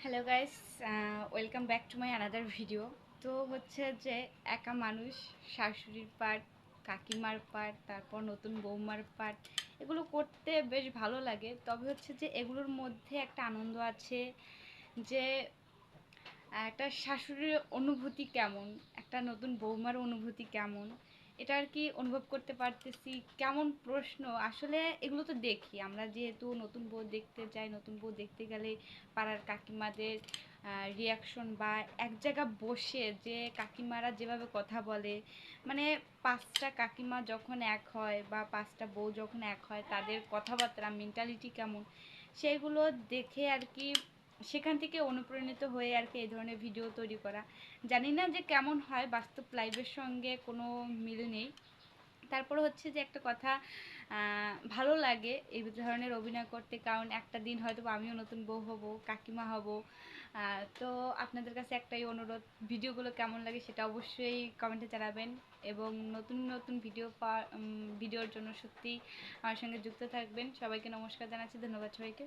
Hello guys, welcome back to my another video. তো হচ্ছে যে একা মানুষ, শাশুড়ির পার্ট, কাকিমার পার্ট, তারপর নতুন বৌমার পার্ট, এগুলো করতে বেশ ভালো লাগে। তবে হচ্ছে যে এগুলোর মধ্যে একটা আনন্দ আছে যে একটা শাশুড়ির অনুভূতি কেমন, একটা নতুন বৌমার অনুভূতি কেমন, এটা আর কি অনুভব করতে পারতেছি। কেমন প্রশ্ন আসলে, এগুলো তো দেখি আমরা, যেহেতু নতুন বউ দেখতে যাই, নতুন বউ দেখতে গেলে পাড়ার কাকিমাদের রিয়াকশন বা এক জায়গা বসে যে কাকিমারা যেভাবে কথা বলে, মানে পাঁচটা কাকিমা যখন এক হয় বা পাঁচটা বউ যখন এক হয়, তাদের কথাবার্তা মেন্টালিটি কেমন, সেগুলো দেখে আর কি সেখান থেকে অনুপ্রাণিত হয়ে আর কি এই ধরনের ভিডিও তৈরি করা। জানি না যে কেমন হয়, বাস্তব লাইভের সঙ্গে কোনো মিল নেই। তারপর হচ্ছে যে একটা কথা, ভালো লাগে এই ধরনের অভিনয় করতে, কারণ একটা দিন হয়তো আমিও নতুন বউ হব, কাকিমা হব। তো আপনাদের কাছে একটাই অনুরোধ, ভিডিওগুলো কেমন লাগে সেটা অবশ্যই কমেন্টে জানাবেন। এবং নতুন নতুন ভিডিওর জন্য সত্যিই আমার সঙ্গে যুক্ত থাকবেন। সবাইকে নমস্কার জানাচ্ছি, ধন্যবাদ সবাইকে।